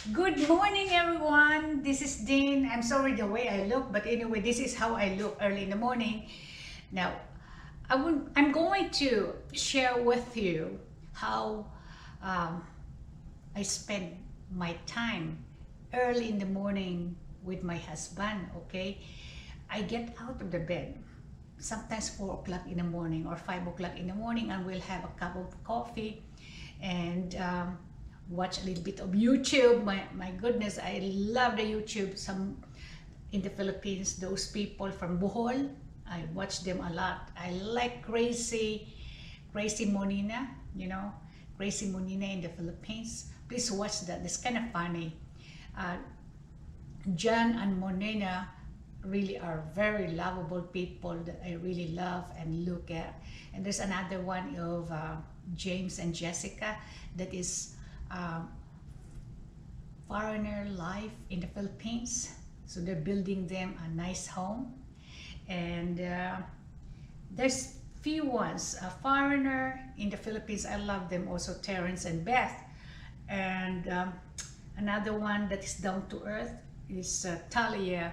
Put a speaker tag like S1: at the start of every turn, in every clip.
S1: Good morning, everyone. This is Dean. I'm sorry the way I look, but anyway, this is how I look early in the morning. Now, I'm going to share with you how um, I spend my time early in the morning with my husband. Okay, I get out of the bed sometimes 4 o'clock in the morning or 5 o'clock in the morning, and we'll have a cup of coffee and watch a little bit of YouTube. My goodness, I love the YouTube. Some in the Philippines, those people from Bohol, I watch them a lot. I like Crazy Monina, Crazy Monina in the Philippines. Please watch that. It's kind of funny. Uh, John and Monina really are very lovable people that I really love and look at. And there's another one of James and Jessica that is foreigner life in the Philippines. So they're building them a nice home. And there's few ones, a foreigner in the Philippines. I love them also, Terrence and Beth. And another one that is down to earth is Talia,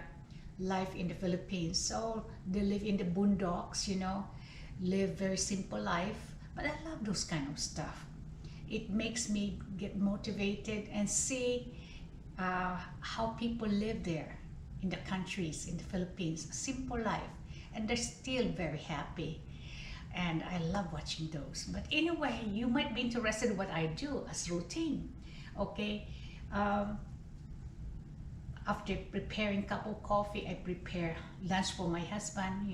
S1: life in the Philippines. So they live in the boondocks, live very simple life. But I love those kind of stuff. It makes me get motivated and see how people live there in the countries, in the Philippines, simple life, and they're still very happy. And I love watching those. But anyway, you might be interested in what I do as routine. Okay, um, after preparing cup of coffee, I prepare lunch for my husband.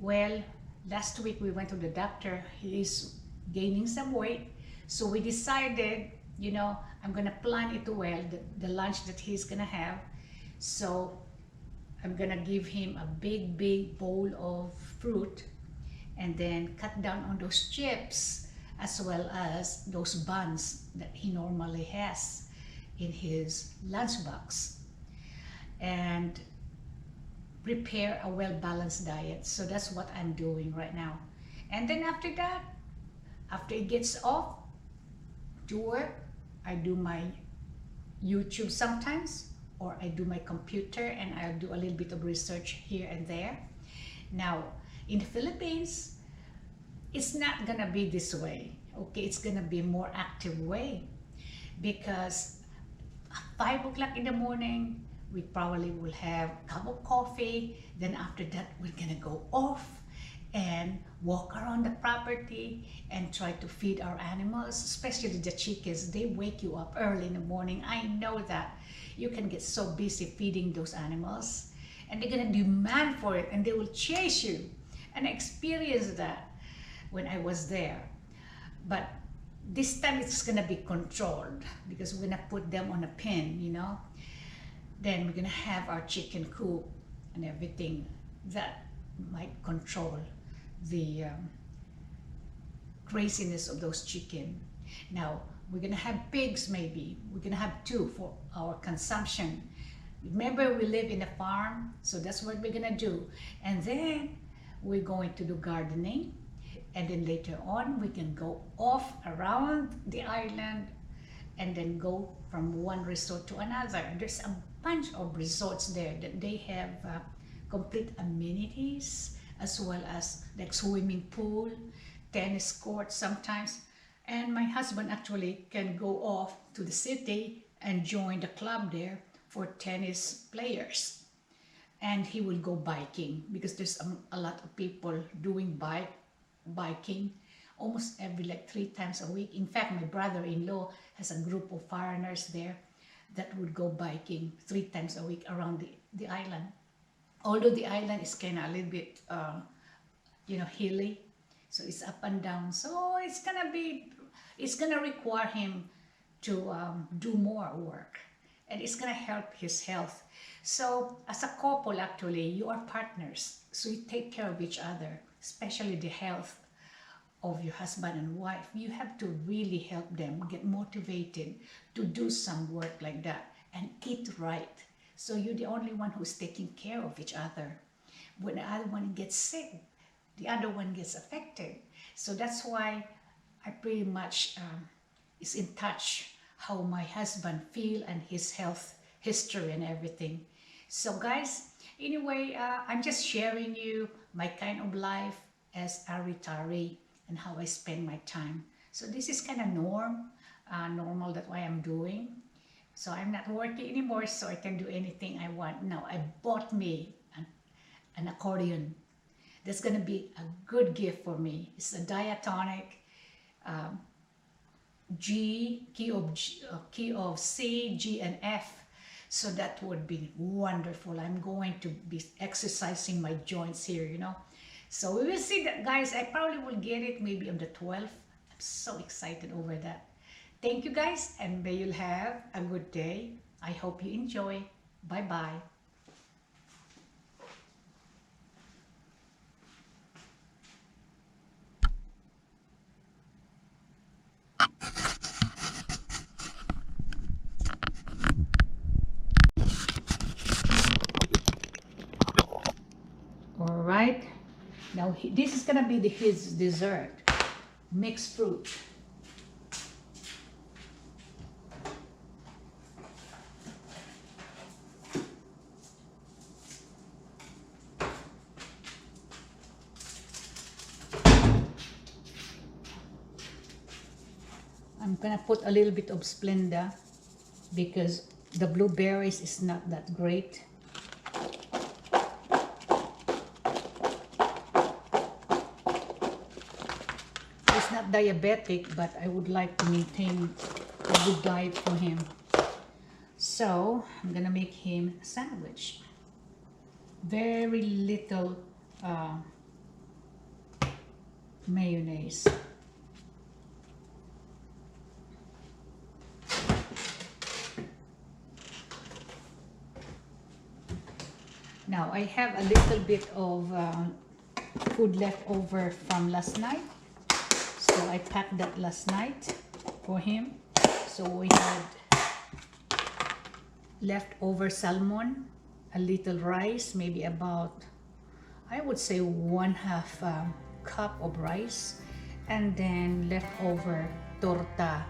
S1: Well, last week we went to the doctor. He is gaining some weight, so we decided, I'm gonna plan it well, the lunch that he's gonna have. So I'm gonna give him a big bowl of fruit, and then cut down on those chips as well as those buns that he normally has in his lunchbox, and prepare a well-balanced diet. So that's what I'm doing right now. And then after that, after he gets off to work, I do my YouTube sometimes, or I do my computer and I'll do a little bit of research here and there. Now, in the Philippines, it's not gonna be this way. Okay, it's gonna be a more active way, because at 5 o'clock in the morning, we probably will have a cup of coffee. Then after that, we're gonna go off and walk around the property and try to feed our animals, especially the chickens. They wake you up early in the morning. I know that. You can get so busy feeding those animals, and they're gonna demand for it, and they will chase you. And I experienced that when I was there. But this time it's gonna be controlled, because we're gonna put them on a pen, Then we're gonna have our chicken coop and everything that might control the craziness of those chicken. Now, we're gonna have pigs maybe. We're gonna have two for our consumption. Remember, we live in a farm, so that's what we're gonna do. And then we're going to do gardening. And then later on, we can go off around the island and then go from one resort to another. There's a bunch of resorts there that they have complete amenities, as well as like swimming pool, tennis court sometimes. And my husband actually can go off to the city and join the club there for tennis players. And he will go biking, because there's a lot of people doing biking almost every, like 3 times a week. In fact, my brother-in-law has a group of foreigners there that would go biking 3 times a week around the island. Although the island is kind of a little bit hilly, so it's up and down, so it's gonna require him to do more work, and it's gonna help his health. So as a couple, actually, you are partners, so you take care of each other, especially the health of your husband and wife. You have to really help them get motivated to do some work like that and eat right. So you're the only one who's taking care of each other. When the other one gets sick, the other one gets affected. So that's why I pretty much is in touch how my husband feel and his health history and everything. So guys, anyway, I'm just sharing you my kind of life as a retiree and how I spend my time. So this is kind of normal that why I'm doing. So I'm not working anymore, so I can do anything I want. Now I bought me an accordion. That's gonna be a good gift for me. It's a diatonic, key of C, G, and F. So that would be wonderful. I'm going to be exercising my joints here, you know. So we will see that, guys. I probably will get it maybe on the 12th. I'm so excited over that. Thank you, guys, and may you have a good day. I hope you enjoy. Bye-bye. All right. Now this is gonna be his dessert, mixed fruit. I'm gonna put a little bit of Splenda because the blueberries is not that great. He's not diabetic, but I would like to maintain a good diet for him. So I'm gonna make him a sandwich. Very little mayonnaise. Now I have a little bit of food left over from last night. So I packed that last night for him. So we had leftover salmon, a little rice, maybe about, I would say 1/2 cup of rice, and then leftover torta.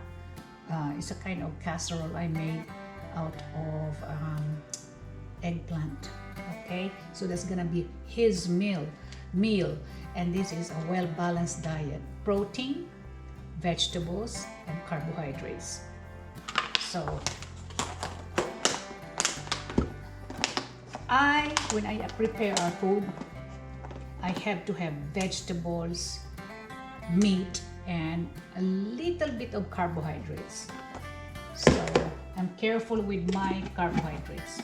S1: It's a kind of casserole I made out of eggplant. Okay, so that's gonna be his meal, and this is a well-balanced diet: protein, vegetables, and carbohydrates. So when I prepare our food, I have to have vegetables, meat, and a little bit of carbohydrates. So I'm careful with my carbohydrates.